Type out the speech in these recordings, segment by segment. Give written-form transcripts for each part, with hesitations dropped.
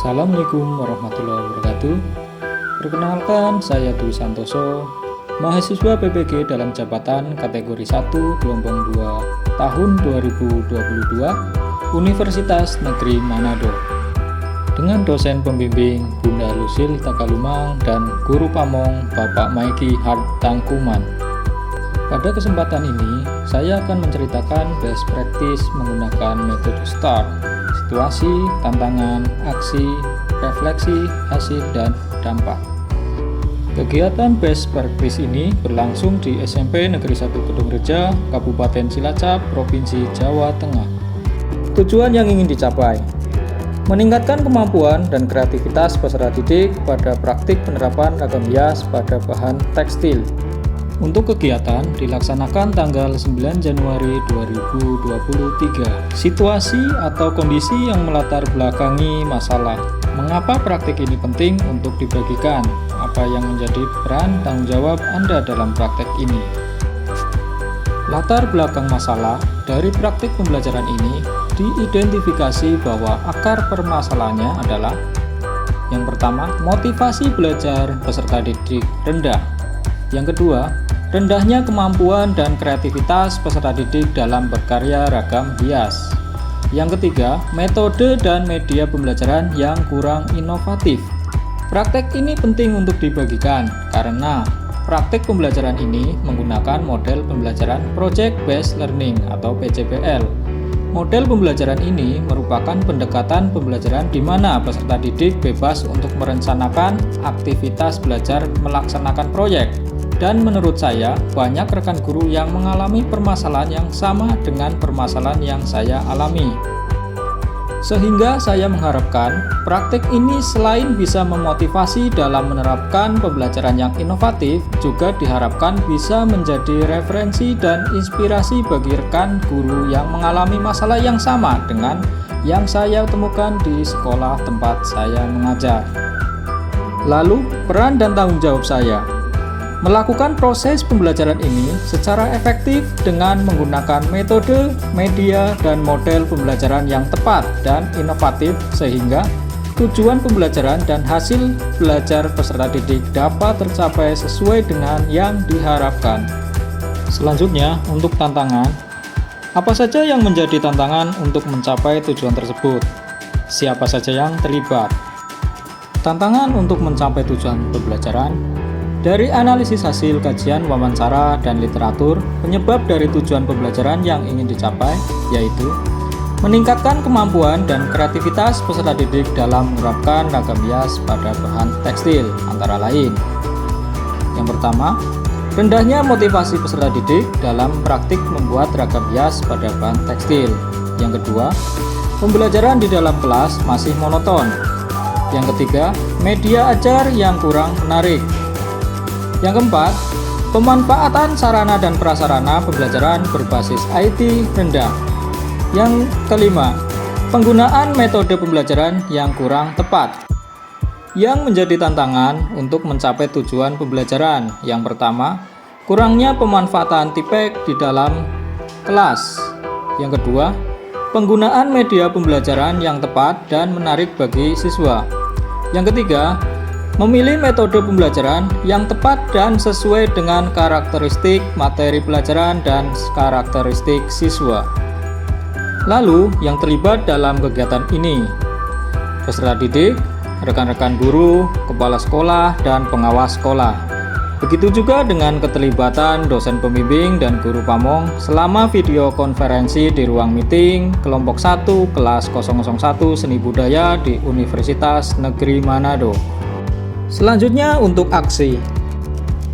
Assalamualaikum warahmatullahi wabarakatuh. Perkenalkan, saya Dwi Santoso, mahasiswa PPG dalam jabatan kategori 1 gelombang 2 tahun 2022 Universitas Negeri Manado. Dengan dosen pembimbing Bunda Lusil Tagalumang dan guru pamong Bapak Maiki Hartangkuman. Pada kesempatan ini, saya akan menceritakan best practice menggunakan metode STAR, situasi, tantangan, aksi, refleksi, hasil, dan dampak. Kegiatan best practice ini berlangsung di SMP Negeri 1 Kedungreja, Kabupaten Cilacap, Provinsi Jawa Tengah. Tujuan yang ingin dicapai: meningkatkan kemampuan dan kreativitas peserta didik pada praktik penerapan ragam hias pada bahan tekstil. Untuk kegiatan dilaksanakan tanggal 9 Januari 2023. Situasi atau kondisi yang melatar belakangi masalah. Mengapa praktik ini penting untuk dibagikan? Apa yang menjadi peran tanggung jawab Anda dalam praktek ini? Latar belakang masalah dari praktik pembelajaran ini diidentifikasi bahwa akar permasalahannya adalah: yang pertama, motivasi belajar peserta didik rendah. Yang kedua, rendahnya kemampuan dan kreativitas peserta didik dalam berkarya ragam hias. Yang ketiga, metode dan media pembelajaran yang kurang inovatif. Praktek ini penting untuk dibagikan karena praktek pembelajaran ini menggunakan model pembelajaran Project Based Learning atau PJBL. Model pembelajaran ini merupakan pendekatan pembelajaran di mana peserta didik bebas untuk merencanakan aktivitas belajar melaksanakan proyek. Dan menurut saya, banyak rekan guru yang mengalami permasalahan yang sama dengan permasalahan yang saya alami. Sehingga saya mengharapkan praktik ini selain bisa memotivasi dalam menerapkan pembelajaran yang inovatif, juga diharapkan bisa menjadi referensi dan inspirasi bagi rekan guru yang mengalami masalah yang sama dengan yang saya temukan di sekolah tempat saya mengajar. Lalu, peran dan tanggung jawab saya melakukan proses pembelajaran ini secara efektif dengan menggunakan metode, media, dan model pembelajaran yang tepat dan inovatif sehingga tujuan pembelajaran dan hasil belajar peserta didik dapat tercapai sesuai dengan yang diharapkan. Selanjutnya, untuk tantangan, apa saja yang menjadi tantangan untuk mencapai tujuan tersebut? Siapa saja yang terlibat? Tantangan untuk mencapai tujuan pembelajaran. Dari analisis hasil kajian wawancara dan literatur, penyebab dari tujuan pembelajaran yang ingin dicapai yaitu meningkatkan kemampuan dan kreativitas peserta didik dalam menerapkan ragam hias pada bahan tekstil, antara lain. Yang pertama, rendahnya motivasi peserta didik dalam praktik membuat ragam hias pada bahan tekstil. Yang kedua, pembelajaran di dalam kelas masih monoton. Yang ketiga, media ajar yang kurang menarik. Yang keempat, pemanfaatan sarana dan prasarana pembelajaran berbasis IT rendah. Yang kelima, penggunaan metode pembelajaran yang kurang tepat. Yang menjadi tantangan untuk mencapai tujuan pembelajaran. Yang pertama, kurangnya pemanfaatan tipek di dalam kelas. Yang kedua, penggunaan media pembelajaran yang tepat dan menarik bagi siswa. Yang ketiga, memilih metode pembelajaran yang tepat dan sesuai dengan karakteristik materi pelajaran dan karakteristik siswa. Lalu, yang terlibat dalam kegiatan ini: peserta didik, rekan-rekan guru, kepala sekolah, dan pengawas sekolah. Begitu juga dengan keterlibatan dosen pembimbing dan guru pamong selama video konferensi di ruang meeting kelompok 1 kelas 001 Seni Budaya di Universitas Negeri Manado. Selanjutnya, untuk aksi.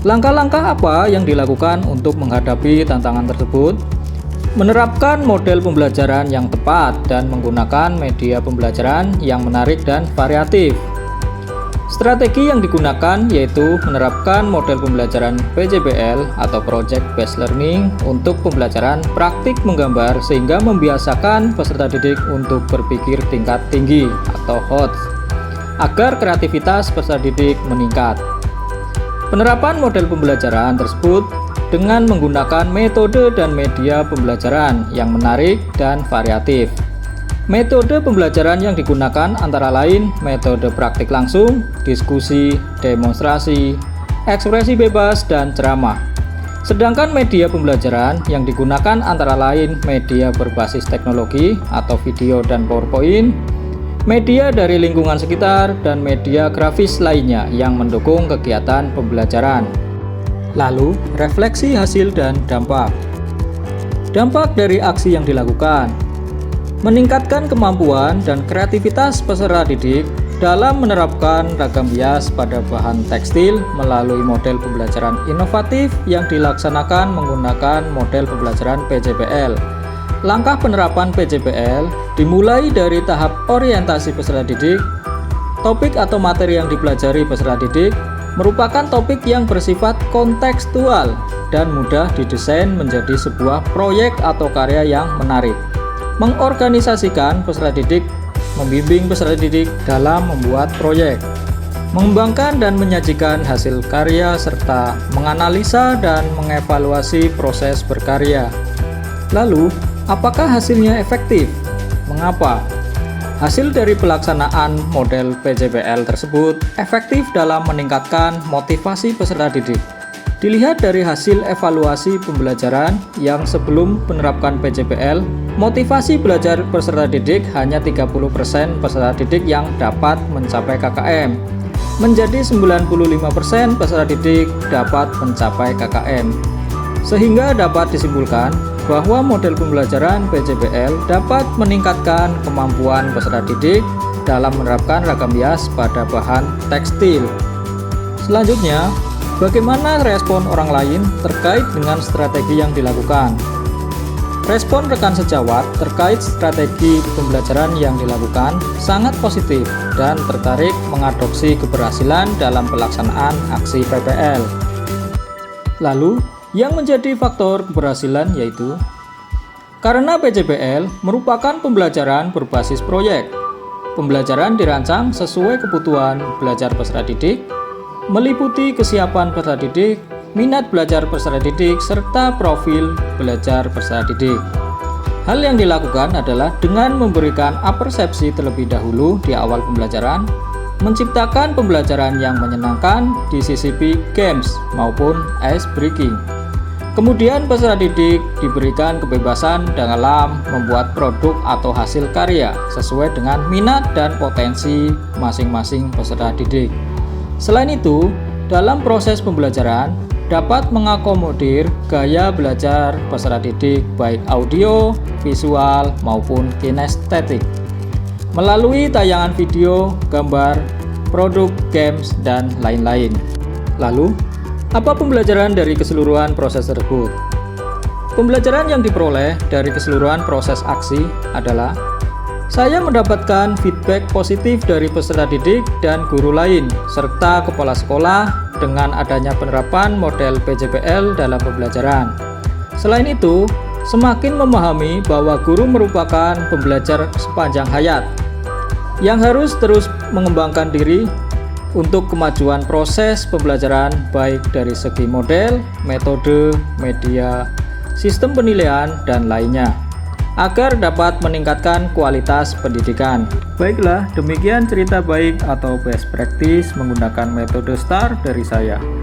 Langkah-langkah apa yang dilakukan untuk menghadapi tantangan tersebut? Menerapkan model pembelajaran yang tepat dan menggunakan media pembelajaran yang menarik dan variatif. Strategi yang digunakan yaitu menerapkan model pembelajaran PJBL atau Project Based Learning untuk pembelajaran praktik menggambar sehingga membiasakan peserta didik untuk berpikir tingkat tinggi atau HOTS agar kreativitas peserta didik meningkat. Penerapan model pembelajaran tersebut dengan menggunakan metode dan media pembelajaran yang menarik dan variatif. Metode pembelajaran yang digunakan antara lain metode praktik langsung, diskusi, demonstrasi, ekspresi bebas, dan ceramah. Sedangkan media pembelajaran yang digunakan antara lain media berbasis teknologi atau video dan PowerPoint, media dari lingkungan sekitar, dan media grafis lainnya yang mendukung kegiatan pembelajaran. Lalu, refleksi hasil dan dampak. Dampak dari aksi yang dilakukan: meningkatkan kemampuan dan kreativitas peserta didik dalam menerapkan ragam hias pada bahan tekstil melalui model pembelajaran inovatif yang dilaksanakan menggunakan model pembelajaran PJBL. Langkah penerapan PJBL dimulai dari tahap orientasi peserta didik. Topik atau materi yang dipelajari peserta didik merupakan topik yang bersifat kontekstual dan mudah didesain menjadi sebuah proyek atau karya yang menarik. Mengorganisasikan peserta didik, membimbing peserta didik dalam membuat proyek, mengembangkan dan menyajikan hasil karya, serta menganalisa dan mengevaluasi proses berkarya. Lalu, apakah hasilnya efektif? Mengapa? Hasil dari pelaksanaan model PJBL tersebut efektif dalam meningkatkan motivasi peserta didik. Dilihat dari hasil evaluasi pembelajaran yang sebelum menerapkan PJBL, motivasi belajar peserta didik hanya 30% peserta didik yang dapat mencapai KKM, menjadi 95% peserta didik dapat mencapai KKM. Sehingga dapat disimpulkan bahwa model pembelajaran PJBL dapat meningkatkan kemampuan peserta didik dalam menerapkan ragam hias pada bahan tekstil. Selanjutnya, bagaimana respon orang lain terkait dengan strategi yang dilakukan? Respon rekan sejawat terkait strategi pembelajaran yang dilakukan sangat positif dan tertarik mengadopsi keberhasilan dalam pelaksanaan aksi PPL. Lalu, yang menjadi faktor keberhasilan yaitu karena PJBL merupakan pembelajaran berbasis proyek. Pembelajaran dirancang sesuai kebutuhan belajar peserta didik, meliputi kesiapan peserta didik, minat belajar peserta didik, serta profil belajar peserta didik. Hal yang dilakukan adalah dengan memberikan apersepsi terlebih dahulu di awal pembelajaran, menciptakan pembelajaran yang menyenangkan disisipi games maupun ice breaking. Kemudian peserta didik diberikan kebebasan dalam membuat produk atau hasil karya sesuai dengan minat dan potensi masing-masing peserta didik. Selain itu, dalam proses pembelajaran dapat mengakomodir gaya belajar peserta didik baik audio, visual, maupun kinestetik melalui tayangan video, gambar, produk, games, dan lain-lain. Lalu, apa pembelajaran dari keseluruhan proses tersebut? Pembelajaran yang diperoleh dari keseluruhan proses aksi adalah saya mendapatkan feedback positif dari peserta didik dan guru lain, serta kepala sekolah dengan adanya penerapan model PJBL dalam pembelajaran. Selain itu, semakin memahami bahwa guru merupakan pembelajar sepanjang hayat yang harus terus mengembangkan diri untuk kemajuan proses pembelajaran baik dari segi model, metode, media, sistem penilaian, dan lainnya, agar dapat meningkatkan kualitas pendidikan. Baiklah, demikian cerita baik atau best practice menggunakan metode STAR dari saya.